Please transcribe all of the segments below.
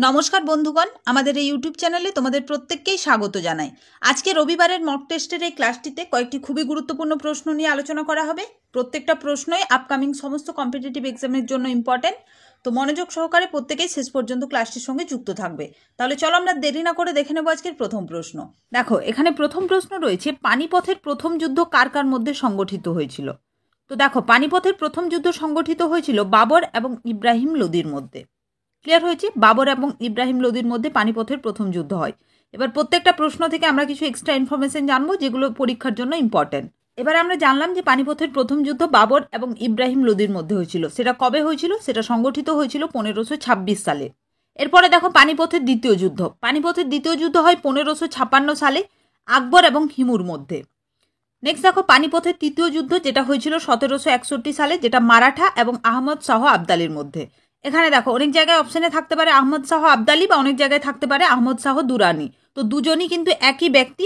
নমস্কার বন্ধুগণ, আমাদের এই ইউটিউব চ্যানেলে তোমাদের প্রত্যেককেই স্বাগত জানাই। আজকে রবিবারের মক টেস্টের এই ক্লাসটিতে কয়েকটি খুবই গুরুত্বপূর্ণ প্রশ্ন নিয়ে আলোচনা করা হবে। প্রত্যেকটা প্রশ্নই আপকামিং সমস্ত কম্পিটিটিভ এক্সামের জন্য ইম্পর্টেন্ট, তো মনোযোগ সহকারে প্রত্যেকেই শেষ পর্যন্ত ক্লাসটির সঙ্গে যুক্ত থাকবে। তাহলে চলো আমরা দেরি না করে দেখে নেব আজকের প্রথম প্রশ্ন। দেখো, এখানে প্রথম প্রশ্ন রয়েছে, পানিপথের প্রথম যুদ্ধ কার কার মধ্যে সংগঠিত হয়েছিল। তো দেখো, পানিপথের প্রথম যুদ্ধ সংগঠিত হয়েছিল বাবর এবং ইব্রাহিম লোদির মধ্যে। ক্লিয়ার হয়েছে? বাবর এবং ইব্রাহিম লোদির মধ্যে পানিপথের প্রথম যুদ্ধ হয়। এবার প্রত্যেকটা প্রশ্ন থেকে আমরা কিছু এক্সট্রা ইনফরমেশন জানবো, যেগুলো পরীক্ষার জন্য ইম্পর্টেন্ট। এবার আমরা জানলাম যে পানিপথের প্রথম যুদ্ধ বাবর এবং ইব্রাহিম লোদির মধ্যে হয়েছিল। সেটা কবে হয়েছিল? সেটা সংগঠিত হয়েছিল 1526 সালে। এরপরে দেখো, পানিপথের দ্বিতীয় যুদ্ধ। পানিপথের দ্বিতীয় যুদ্ধ হয় 1556 সালে আকবর এবং হিমুর মধ্যে। নেক্সট দেখো, পানিপথের তৃতীয় যুদ্ধ যেটা হয়েছিল 1761 সালে, যেটা মারাঠা এবং আহমদ শাহ আবদালির মধ্যে। এখানে দেখো, অনেক জায়গায় অপশনে থাকতে পারে আহমদ শাহ আবদালি বা অনেক জায়গায় থাকতে পারে আহমদ শাহ দুরানি। তো দুজনই কিন্তু একই ব্যক্তি,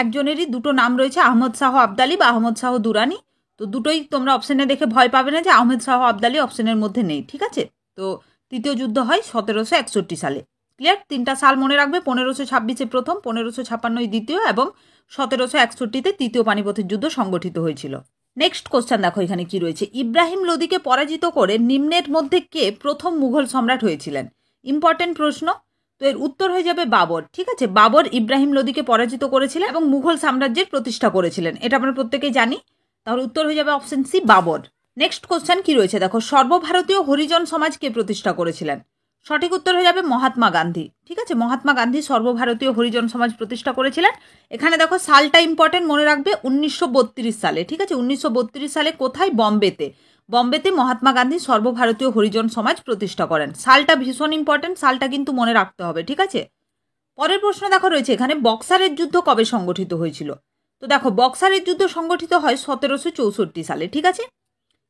একজনেরই দুটো নাম রয়েছে, আহমদ শাহ আবদালি বা আহমদ শাহ দুরানি। তো দুটোই তোমরা অপশনে দেখে ভয় পাবে না যে আহমদ শাহ আবদালি অপশনের মধ্যে নেই, ঠিক আছে? তো তৃতীয় যুদ্ধ হয় 1761 সালে। ক্লিয়ার? তিনটা সাল মনে রাখবে, 1526 প্রথম, 1556 দ্বিতীয় এবং 1761 তৃতীয় পানিপথের যুদ্ধ সংগঠিত হয়েছিল। নেক্সট কোশ্চেন দেখো, এখানে কি রয়েছে, ইব্রাহিম লোদিকে পরাজিত করে নিম্নের মধ্যে কে প্রথম মুঘল সম্রাট হয়েছিলেন? ইম্পর্টেন্ট প্রশ্ন। তো এর উত্তর হয়ে যাবে বাবর। ঠিক আছে, বাবর ইব্রাহিম লোদিকে পরাজিত করেছিলেন এবং মুঘল সাম্রাজ্যের প্রতিষ্ঠা করেছিলেন, এটা আমরা প্রত্যেকেই জানি। তাহলে উত্তর হয়ে যাবে option C, Babur. Next question কি রয়েছে দেখো, সর্বভারতীয় হরিজন সমাজ কে প্রতিষ্ঠা করেছিলেন? সঠিক উত্তর হয়ে যাবে মহাত্মা গান্ধী। ঠিক আছে, মহাত্মা গান্ধী সর্বভারতীয় হরিজন সমাজ প্রতিষ্ঠা করেছিলেন। এখানে দেখো সালটা ইম্পর্টেন্ট, মনে রাখবে 1932 সালে। ঠিক আছে, 1932 সালে কোথায়? বম্বেতে মহাত্মা গান্ধী সর্বভারতীয় হরিজন সমাজ প্রতিষ্ঠা করেন। সালটা ভীষণ ইম্পর্টেন্ট, সালটা কিন্তু মনে রাখতে হবে। ঠিক আছে, পরের প্রশ্ন দেখো রয়েছে এখানে, বক্সারের যুদ্ধ কবে সংগঠিত হয়েছিল? তো দেখো, বক্সারের যুদ্ধ সংগঠিত হয় 1764 সালে। ঠিক আছে,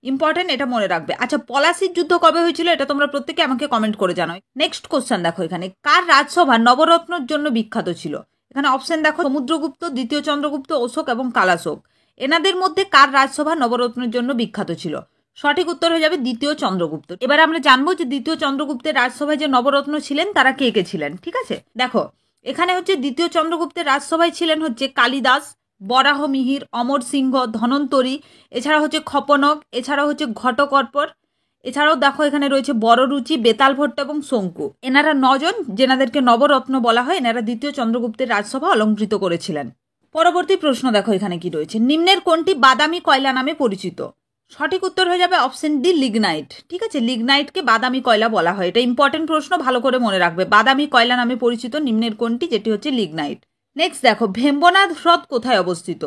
ইম্পর্টেন্ট, এটা মনে রাখবে। আচ্ছা, পলাশির যুদ্ধ কবে হয়েছিল? এটা তোমরা প্রত্যেকে আমাকে কমেন্ট করে জানাও। নেক্সট কোশ্চেন দেখো, এখানে কার রাজসভা নবরত্নর জন্য বিখ্যাত ছিল? এখানে অপশন দেখো, সমুদ্রগুপ্ত, দ্বিতীয় চন্দ্রগুপ্ত, অশোক এবং কালাশোক। এনাদের মধ্যে কার রাজসভা নবরত্নের জন্য বিখ্যাত ছিল? সঠিক উত্তর হয়ে যাবে দ্বিতীয় চন্দ্রগুপ্ত। এবার আমরা জানবো যে দ্বিতীয় চন্দ্রগুপ্তের রাজসভায় যে নবরত্ন ছিলেন তারা কে কে ছিলেন। ঠিক আছে, দেখো এখানে হচ্ছে দ্বিতীয় চন্দ্রগুপ্তের রাজসভায় ছিলেন হচ্ছে কালিদাস, বরাহ মিহির, অমর সিংহ, ধনন্তরী, এছাড়া হচ্ছে খপনক, এছাড়া হচ্ছে ঘটকর্পর, এছাড়াও দেখো এখানে রয়েছে বড়রুচি, বেতাল ভট্ট এবং শঙ্কু। এনারা 9 জন, যেনাদেরকে নবরত্ন বলা হয়, এনারা দ্বিতীয় চন্দ্রগুপ্তের রাজসভা অলঙ্কৃত করেছিলেন। পরবর্তী প্রশ্ন দেখো, এখানে কি রয়েছে, নিম্নের কোনটি বাদামি কয়লা নামে পরিচিত? সঠিক উত্তর হয়ে যাবে অপশন ডি, লিগনাইট। ঠিক আছে, লিগনাইটকে বাদামি কয়লা বলা হয়। এটা ইম্পর্টেন্ট প্রশ্ন, ভালো করে মনে রাখবে। বাদামি কয়লা নামে পরিচিত নিম্নের কোনটি? যেটি হচ্ছে লিগনাইট। নেক্সট দেখো, ভেম্বনাথ হ্রদ কোথায় অবস্থিত?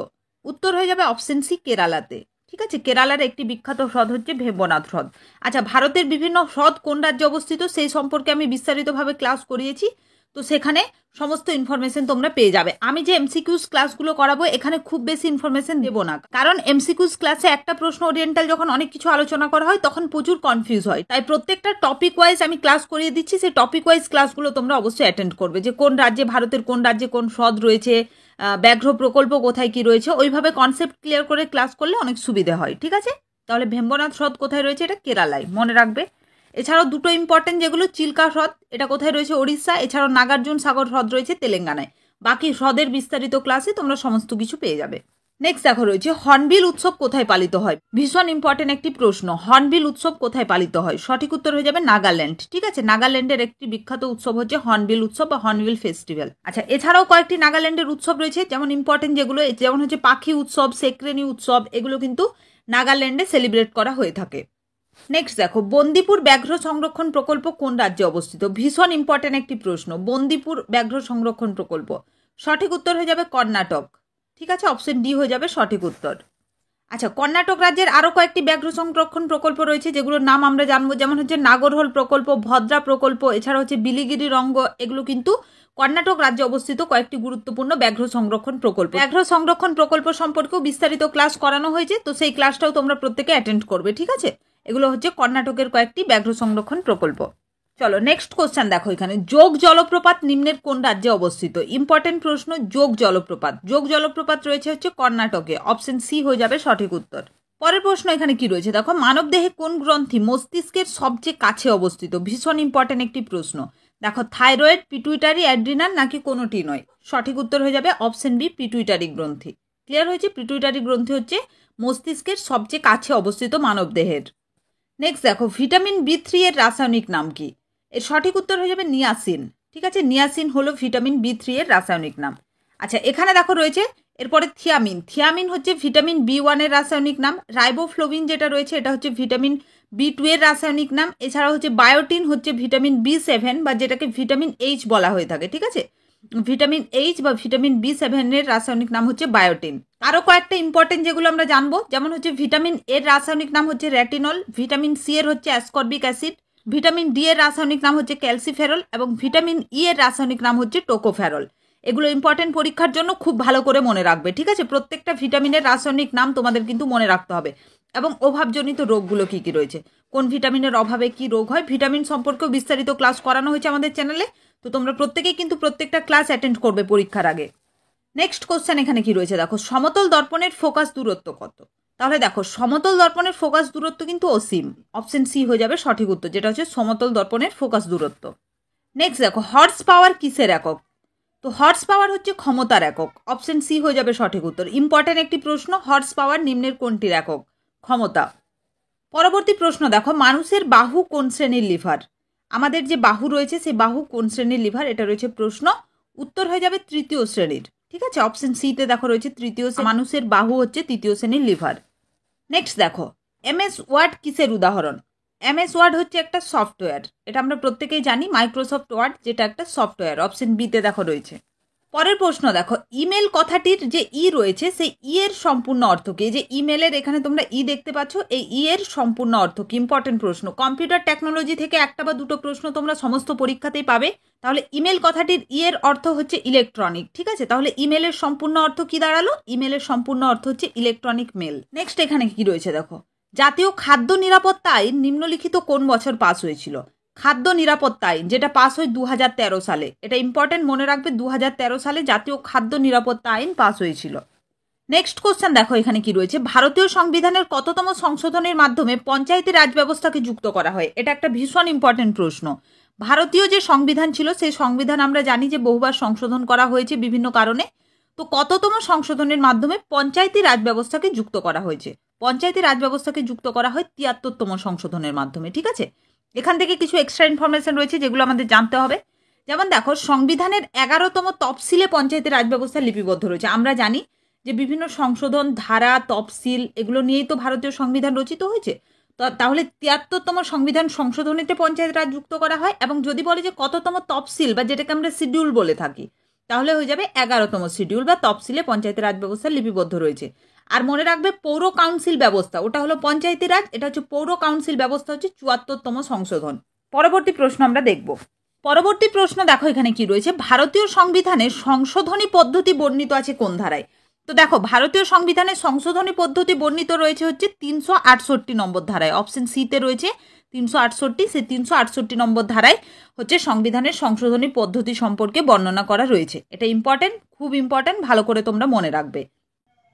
উত্তর হয়ে যাবে অপশন সি, কেরালাতে। ঠিক আছে, কেরালার একটি বিখ্যাত হ্রদ হচ্ছে ভেম্বনাথ হ্রদ। আচ্ছা, ভারতের বিভিন্ন হ্রদ কোন রাজ্যে অবস্থিত সেই সম্পর্কে আমি বিস্তারিতভাবে ক্লাস করিয়েছি, তো সেখানে সমস্ত ইনফরমেশন তোমরা পেয়ে যাবে। আমি যে এমসিকিউস ক্লাসগুলো করাবো এখানে খুব বেশি ইনফরমেশন দেবো না, কারণ এমসিকিউস ক্লাসে একটা প্রশ্ন ওরিয়েন্টাল যখন অনেক কিছু আলোচনা করা হয় তখন প্রচুর কনফিউজ হয়। তাই প্রত্যেকটা টপিক ওয়াইজ আমি ক্লাস করিয়ে দিচ্ছি, সেই টপিক ওয়াইজ ক্লাসগুলো তোমরা অবশ্যই অ্যাটেন্ড করবে, যে কোন রাজ্যে, ভারতের কোন রাজ্যে কোন হ্রদ রয়েছে, ব্যাঘ্র প্রকল্প কোথায় কি রয়েছে, ওইভাবে কনসেপ্ট ক্লিয়ার করে ক্লাস করলে অনেক সুবিধা হয়। ঠিক আছে, তাহলে ভেম্বনাথ হ্রদ কোথায় রয়েছে? এটা কেরালায়, মনে রাখবে। এছাড়াও দুটো ইম্পর্টেন্ট যেগুলো, চিল্কা হ্রদ এটা কোথায় রয়েছে? ওড়িশা। এছাড়াও নাগার্জুন সাগর হ্রদ রয়েছে তেলেঙ্গানায়। বাকি হ্রদের বিস্তারিত ক্লাসে তোমরা সমস্ত কিছু পেয়ে যাবে। নেক্সট দেখো রয়েছে, হর্নবিল উৎসব কোথায় পালিত হয়? ভীষণ ইম্পর্টেন্ট একটি প্রশ্ন, হর্নবিল উৎসব কোথায় পালিত হয়? সঠিক উত্তর হয়ে যাবে নাগাল্যান্ড। ঠিক আছে, নাগাল্যান্ডের একটি বিখ্যাত উৎসব হচ্ছে হর্নবিল উৎসব বা হর্নবিল ফেস্টিভ্যাল। আচ্ছা, এছাড়াও কয়েকটি নাগাল্যান্ডের উৎসব রয়েছে, যেমন ইম্পর্টেন্ট যেগুলো, যেমন হচ্ছে পাখি উৎসব, সেক্রেনি উৎসব, এগুলো কিন্তু নাগাল্যান্ডে সেলিব্রেট করা হয়ে থাকে। নেক্সট দেখো, বন্দিপুর ব্যাঘ্র সংরক্ষণ প্রকল্প কোন রাজ্যে অবস্থিত? ভীষণ ইম্পর্টেন্ট একটি প্রশ্ন, বন্দিপুর ব্যাঘ্র সংরক্ষণ প্রকল্প। সঠিক উত্তর হয়ে যাবে কর্ণাটক। ঠিক আছে, অপশন ডি হয়ে যাবে সঠিক উত্তর। আচ্ছা, কর্ণাটক রাজ্যের আরও কয়েকটি ব্যাঘ্র সংরক্ষণ প্রকল্প রয়েছে, যেগুলোর নাম আমরা জানবো, যেমন হচ্ছে নাগরহোল প্রকল্প, ভদ্রা প্রকল্প, এছাড়া হচ্ছে বিলিগিরি রঙ্গ। এগুলো কিন্তু কর্ণাটক রাজ্যে অবস্থিত কয়েকটি গুরুত্বপূর্ণ ব্যাঘ্র সংরক্ষণ প্রকল্প। ব্যাঘ্র সংরক্ষণ প্রকল্প সম্পর্কেও বিস্তারিত ক্লাস করানো হয়েছে, তো সেই ক্লাসটাও তোমরা প্রত্যেকে অ্যাটেন্ড করবে। ঠিক আছে, এগুলো হচ্ছে কর্ণাটকের কয়েকটি ব্যাঘ্র সংরক্ষণ প্রকল্প। চলো নেক্সট কোশ্চেন দেখো, এখানে যোগ জলপ্রপাত নিম্নের কোন রাজ্যে অবস্থিত? ইম্পর্টেন্ট প্রশ্ন, যোগ জলপ্রপাত। যোগ জলপ্রপাত রয়েছে হচ্ছে কর্ণাটকে, অপশন সি হয়ে যাবে সঠিক উত্তর। পরের প্রশ্ন এখানে কি রয়েছে দেখো, মানবদেহে কোন গ্রন্থি মস্তিষ্কের সবচেয়ে কাছে অবস্থিত? ভীষণ ইম্পর্টেন্ট একটি প্রশ্ন। দেখো থাইরয়েড, পিটুইটারি, অ্যাড্রিনাল নাকি কোনোটি নয়? সঠিক উত্তর হয়ে যাবে অপশন বি, পিটুইটারি গ্রন্থি। ক্লিয়ার হয়েছে? পিটুইটারি গ্রন্থি হচ্ছে মস্তিষ্কের সবচেয়ে কাছে অবস্থিত মানবদেহের। নেক্সট দেখো ভিটামিন B3 এর রাসায়নিক নাম কি? এর সঠিক উত্তর হয়ে যাবে নিয়াসিন। ঠিক আছে, নিয়াসিন হলো ভিটামিন B3 এর রাসায়নিক নাম। আচ্ছা, এখানে দেখো রয়েছে এরপরে থিয়ামিন। থিয়ামিন হচ্ছে ভিটামিন B1 এর রাসায়নিক নাম। রাইবোফ্লোভিন যেটা রয়েছে এটা হচ্ছে ভিটামিন B2 এর রাসায়নিক নাম। এছাড়া হচ্ছে বায়োটিন হচ্ছে ভিটামিন B7 বা যেটাকে ভিটামিন H বলা হয়ে থাকে। ঠিক আছে, ভিটামিন H বা ভিটামিন B7 এর রাসায়নিক নাম হচ্ছে বায়োটিন। আরও কয়েকটা ইম্পর্টেন্ট যেগুলো আমরা জানবো, যেমন হচ্ছে ভিটামিন এর রাসায়নিক নাম হচ্ছে রেটিনল, ভিটামিন সি এর হচ্ছে অ্যাসকর্বিক অ্যাসিড, ভিটামিন ডি এর রাসায়নিক নাম হচ্ছে ক্যালসিফেরল এবং ভিটামিন ই এর রাসায়নিক নাম হচ্ছে টোকোফেরল। এগুলো ইম্পর্টেন্ট পরীক্ষার জন্য খুব ভালো করে মনে রাখবে। ঠিক আছে, প্রত্যেকটা ভিটামিনের রাসায়নিক নাম তোমাদের কিন্তু মনে রাখতে হবে। এবং অভাবজনিত রোগগুলো কি কি রয়েছে, কোন ভিটামিনের অভাবে কি রোগ হয়, ভিটামিন সম্পর্কেও বিস্তারিত ক্লাস করানো হয়েছে আমাদের চ্যানেলে। তো তোমরা প্রত্যেকেই কিন্তু প্রত্যেকটা ক্লাস অ্যাটেন্ড করবে পরীক্ষার আগে। নেক্সট কোশ্চেন এখানে কি রয়েছে দেখো, সমতল দর্পণের ফোকাস দূরত্ব কত? তাহলে দেখো সমতল দর্পণের ফোকাস দূরত্ব কিন্তু অসীম। অপশন সি হয়ে যাবে সঠিক উত্তর, যেটা হচ্ছে সমতল দর্পণের ফোকাস দূরত্ব। নেক্সট দেখো হর্স পাওয়ার কিসের একক? তো হর্স পাওয়ার হচ্ছে ক্ষমতার একক। অপশন সি হয়ে যাবে সঠিক উত্তর। ইম্পর্টেন্ট একটি প্রশ্ন, হর্স পাওয়ার নিম্নের কোনটির একক? ক্ষমতা। পরবর্তী প্রশ্ন দেখো, মানুষের বাহু কোন শ্রেণীর লিভার? আমাদের যে বাহু রয়েছে সেই বাহু কোন শ্রেণীর লিভার, এটা রয়েছে প্রশ্ন। উত্তর হয়ে যাবে তৃতীয় শ্রেণীর। ঠিক আছে, অপশন সিতে দেখো রয়েছে তৃতীয়। মানুষের বাহু হচ্ছে তৃতীয় শ্রেণীর লিভার। নেক্সট দেখো MS ওয়ার্ড কিসের উদাহরণ? MS ওয়ার্ড হচ্ছে একটা সফটওয়্যার, এটা আমরা প্রত্যেকেই জানি, মাইক্রোসফট ওয়ার্ড যেটা একটা সফটওয়্যার। অপশন বিতে দেখো রয়েছে। পরের প্রশ্ন দেখো, ইমেল কথাটির যে রয়েছে সেই এর সম্পূর্ণ অর্থ কি? যে ইমেলের এখানে তোমরা দেখতে পাচ্ছ, এই এর সম্পূর্ণ অর্থ কি? ইম্পর্টেন্ট প্রশ্ন, কম্পিউটার টেকনোলজি থেকে একটা বা দুটো প্রশ্ন তোমরা সমস্ত পরীক্ষাতেই পাবে। তাহলে ইমেল কথাটির এর অর্থ হচ্ছে ইলেকট্রনিক। ঠিক আছে, তাহলে ইমেলের সম্পূর্ণ অর্থ কি দাঁড়ালো? ইমেলের সম্পূর্ণ অর্থ হচ্ছে ইলেকট্রনিক মেল। নেক্সট এখানে কি রয়েছে দেখো, জাতীয় খাদ্য নিরাপত্তা আইন নিম্নলিখিত কোন বছর পাস হয়েছিল? খাদ্য নিরাপত্তা আইন যেটা পাস হয় 2013 সালে। এটা ইম্পর্টেন্ট, মনে রাখবে 2013 সালে জাতীয় খাদ্য নিরাপত্তা আইন পাস হয়েছিল। নেক্সট কোশ্চেন দেখো এখানে কি রয়েছে, ভারতীয় সংবিধানের কততম সংশোধনের মাধ্যমে পঞ্চায়েতি রাজ ব্যবস্থাকে যুক্ত করা হয়? এটা একটা ভীষণ ইম্পর্টেন্ট প্রশ্ন। ভারতীয় যে সংবিধান ছিল সেই সংবিধান আমরা জানি যে বহুবার সংশোধন করা হয়েছে বিভিন্ন কারণে। তো কততম সংশোধনের মাধ্যমে পঞ্চায়েতি রাজ ব্যবস্থাকে যুক্ত করা হয়েছে? পঞ্চায়েতি রাজ ব্যবস্থাকে যুক্ত করা হয় 73তম সংশোধনের মাধ্যমে। ঠিক আছে, এখান থেকে কিছু এক্সট্রা ইনফরমেশন রয়েছে যেগুলো আমাদের জানতে হবে। যেমন দেখো সংবিধানের 11তম তফসিলে পঞ্চায়েতের রাজ ব্যবস্থা লিপিবদ্ধ রয়েছে। আমরা জানি যে বিভিন্ন সংশোধন, ধারা, তফসিল এগুলো নিয়েই তো ভারতীয় সংবিধান রচিত হয়েছে। তাহলে 73তম সংবিধান সংশোধনীতে পঞ্চায়েত রাজ যুক্ত করা হয়। এবং যদি বলে যে কততম তফসিল বা যেটাকে আমরা শিডিউল বলে থাকি, তাহলে হয়ে যাবে 11তম শিডিউল বা তফসিলে পঞ্চায়েতের রাজ ব্যবস্থা লিপিবদ্ধ রয়েছে। আর মনে রাখবে পৌর কাউন্সিল ব্যবস্থা, ওটা হলো পঞ্চায়েতি রাজ, এটা হচ্ছে পৌর কাউন্সিল ব্যবস্থা হচ্ছে 74তম সংশোধন। পরবর্তী প্রশ্ন আমরা দেখব। পরবর্তী প্রশ্ন দেখো এখানে কি রয়েছে, ভারতীয় সংবিধানের সংশোধনী পদ্ধতি বর্ণিত আছে কোন ধারায়? তো দেখো ভারতীয় সংবিধানের সংশোধনী পদ্ধতি বর্ণিত রয়েছে হচ্ছে 368 নম্বর ধারায়। অপশন সিতে রয়েছে 368। সেই 368 নম্বর ধারায় হচ্ছে সংবিধানের সংশোধনী পদ্ধতি সম্পর্কে বর্ণনা করা রয়েছে। এটা ইম্পর্টেন্ট, খুব ইম্পর্টেন্ট, ভালো করে তোমরা মনে রাখবে।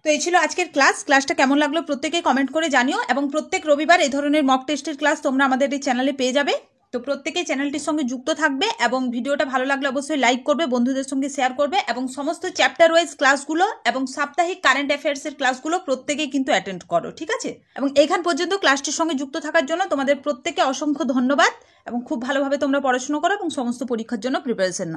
তো এই ছিল আজকের ক্লাসটা কেমন লাগলো প্রত্যেকে কমেন্ট করে জানিও। এবং প্রত্যেক রবিবার এই ধরনের মক টেস্টের ক্লাস তোমরা আমাদের এই চ্যানেলে পেয়ে যাবে। তো প্রত্যেকেই চ্যানেলটির সঙ্গে যুক্ত থাকবে এবং ভিডিওটা ভালো লাগলে অবশ্যই লাইক করবে, বন্ধুদের সঙ্গে শেয়ার করবে এবং সমস্ত চ্যাপ্টার ওয়াইজ ক্লাসগুলো এবং সাপ্তাহিক কারেন্ট অ্যাফেয়ার্সের ক্লাসগুলো প্রত্যেকেই কিন্তু অ্যাটেন্ড করো। ঠিক আছে, এবং এইখান পর্যন্ত ক্লাসটির সঙ্গে যুক্ত থাকার জন্য তোমাদের প্রত্যেকে অসংখ্য ধন্যবাদ এবং খুব ভালোভাবে তোমরা পড়াশোনা করো এবং সমস্ত পরীক্ষার জন্য প্রিপারেশন নাও।